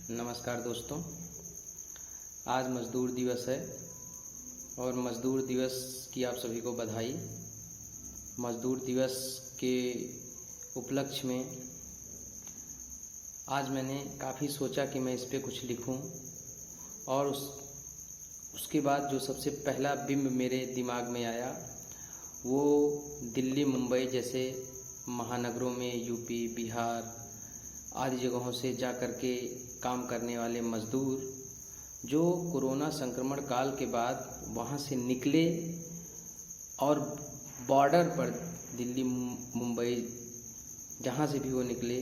नमस्कार दोस्तों। आज मज़दूर दिवस है और मज़दूर दिवस की आप सभी को बधाई। मज़दूर दिवस के उपलक्ष्य में आज मैंने काफ़ी सोचा कि मैं इस पे कुछ लिखूं और उसके बाद जो सबसे पहला बिंब मेरे दिमाग में आया वो दिल्ली मुंबई जैसे महानगरों में यूपी बिहार आदि जगहों से जा कर के काम करने वाले मज़दूर जो कोरोना संक्रमण काल के बाद वहाँ से निकले और बॉर्डर पर दिल्ली मुंबई जहाँ से भी वो निकले,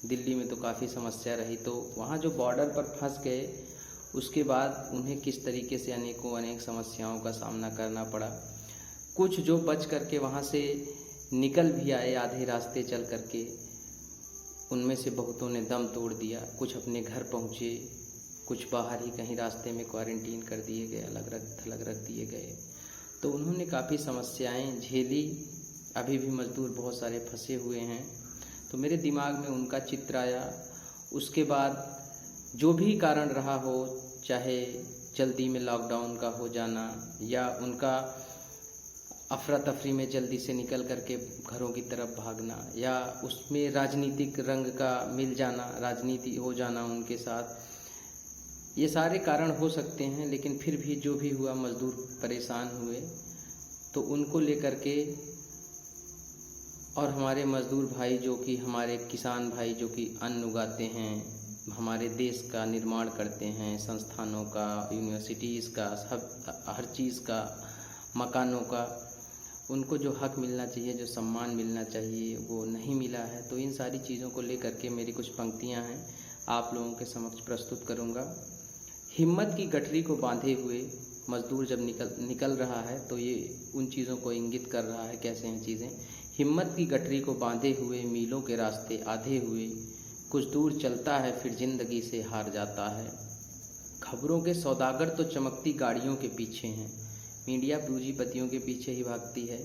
दिल्ली में तो काफ़ी समस्या रही, तो वहाँ जो बॉर्डर पर फंस गए उसके बाद उन्हें किस तरीके से अनेक समस्याओं का सामना करना पड़ा। कुछ जो बच करके वहाँ से निकल भी आए आधे रास्ते चल करके, उनमें से बहुतों ने दम तोड़ दिया। कुछ अपने घर पहुँचे, कुछ बाहर ही कहीं रास्ते में क्वारंटीन कर दिए गए, अलग रख दिए गए। तो उन्होंने काफ़ी समस्याएं झेली। अभी भी मज़दूर बहुत सारे फंसे हुए हैं। तो मेरे दिमाग में उनका चित्र आया। उसके बाद जो भी कारण रहा हो, चाहे जल्दी में लॉकडाउन का हो जाना या उनका अफरा तफरी में जल्दी से निकल करके घरों की तरफ भागना या उसमें राजनीतिक रंग का मिल जाना, राजनीति हो जाना उनके साथ, ये सारे कारण हो सकते हैं। लेकिन फिर भी जो भी हुआ, मज़दूर परेशान हुए। तो उनको लेकर के और हमारे मज़दूर भाई जो कि हमारे किसान भाई जो कि अन्न उगाते हैं, हमारे देश का निर्माण करते हैं, संस्थानों का, यूनिवर्सिटीज़ का, सब हर चीज़ का, मकानों का, उनको जो हक मिलना चाहिए, जो सम्मान मिलना चाहिए, वो नहीं मिला है। तो इन सारी चीज़ों को लेकर के मेरी कुछ पंक्तियां हैं, आप लोगों के समक्ष प्रस्तुत करूंगा। हिम्मत की गठरी को बांधे हुए मज़दूर जब निकल रहा है तो ये उन चीज़ों को इंगित कर रहा है। कैसे हैं चीज़ें? हिम्मत की गठरी को बांधे हुए मीलों के रास्ते आधे हुए, कुछ दूर चलता है फिर जिंदगी से हार जाता है। खबरों के सौदागर तो चमकती गाड़ियों के पीछे हैं। मीडिया पूंजीपतियों के पीछे ही भागती है।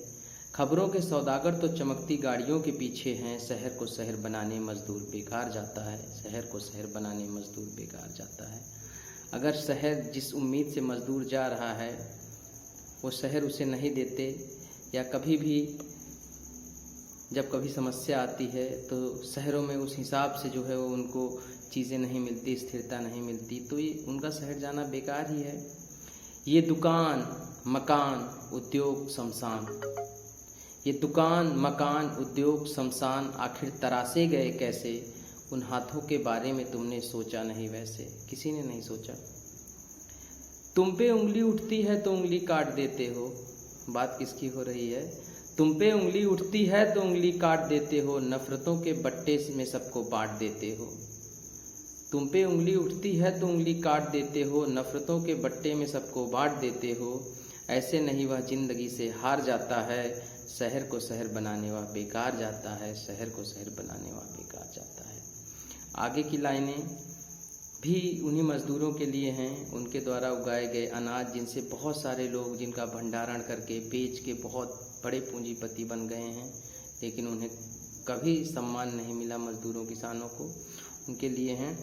खबरों के सौदागर तो चमकती गाड़ियों के पीछे हैं। शहर को शहर बनाने मजदूर बेकार जाता है। शहर को शहर बनाने मजदूर बेकार जाता है। अगर शहर जिस उम्मीद से मजदूर जा रहा है वो शहर उसे नहीं देते, या कभी भी जब कभी समस्या आती है तो शहरों में उस हिसाब से जो है वो उनको चीज़ें नहीं मिलती, स्थिरता नहीं मिलती, तो ये उनका शहर जाना बेकार ही है। ये दुकान मकान उद्योग शमशान, ये दुकान मकान उद्योग शमशान आखिर तरासे गए कैसे? उन हाथों के बारे में तुमने सोचा नहीं वैसे? किसी ने नहीं सोचा। तुम पे उंगली उठती है तो उंगली काट देते हो। बात किसकी हो रही है? तुम पे उंगली उठती है तो उंगली काट देते हो। नफरतों के बट्टे में सबको बांट देते हो। तुम पे उंगली उठती है तो उंगली काट देते हो। नफरतों के बट्टे में सबको बांट देते हो। ऐसे नहीं वह जिंदगी से हार जाता है। शहर को शहर बनाने वह बेकार जाता है। शहर को शहर बनाने वह बेकार जाता है। आगे की लाइनें भी उन्हीं मज़दूरों के लिए हैं। उनके द्वारा उगाए गए अनाज जिनसे बहुत सारे लोग जिनका भंडारण करके बेच के बहुत बड़े पूंजीपति बन गए हैं, लेकिन उन्हें कभी सम्मान नहीं मिला मज़दूरों किसानों को। उनके लिए हैं,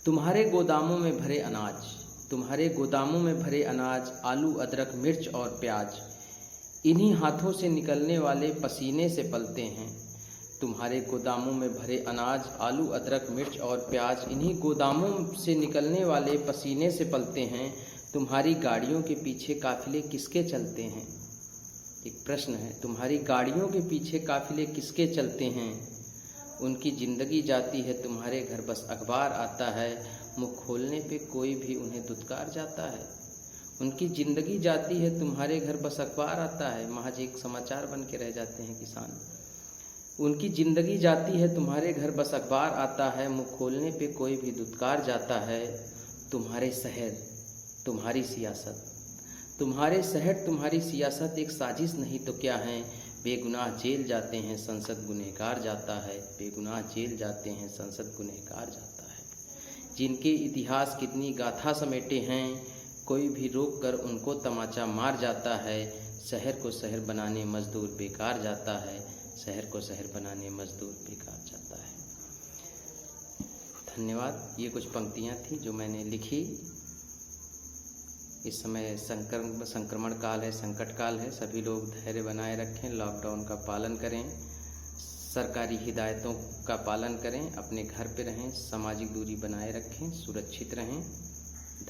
तुम्हारे गोदामों में भरे अनाज, तुम्हारे गोदामों में भरे अनाज, आलू अदरक मिर्च और प्याज इन्हीं हाथों से निकलने वाले पसीने से पलते हैं। तुम्हारे गोदामों में भरे अनाज, आलू अदरक मिर्च और प्याज इन्हीं गोदामों से निकलने वाले पसीने से पलते हैं। तुम्हारी गाड़ियों के पीछे काफिले किसके चलते हैं? एक प्रश्न है। तुम्हारी गाड़ियों के पीछे काफिले किसके चलते हैं? उनकी जिंदगी जाती है तुम्हारे घर बस अखबार आता है। मुँह खोलने पे कोई भी उन्हें दुत्कार जाता है। उनकी जिंदगी जाती है तुम्हारे घर बस अखबार आता है। महज एक समाचार बन के रह जाते हैं किसान। उनकी जिंदगी जाती है तुम्हारे घर बस अखबार आता है। मुँह खोलने पे कोई भी दुत्कार जाता है। तुम्हारे शहर तुम्हारी सियासत, तुम्हारे शहर तुम्हारी सियासत एक साजिश नहीं तो क्या है? बेगुनाह जेल जाते हैं संसद गुनहगार जाता है। बेगुनाह जेल जाते हैं संसद गुनहगार जाता है। जिनके इतिहास कितनी गाथा समेटे हैं, कोई भी रोक कर उनको तमाचा मार जाता है। शहर को शहर बनाने मजदूर बेकार जाता है। शहर को शहर बनाने मजदूर बेकार जाता है। धन्यवाद। ये कुछ पंक्तियाँ थी जो मैंने लिखी। इस समय संक्रमण काल है, संकट काल है। सभी लोग धैर्य बनाए रखें, लॉकडाउन का पालन करें, सरकारी हिदायतों का पालन करें, अपने घर पे रहें, सामाजिक दूरी बनाए रखें, सुरक्षित रहें।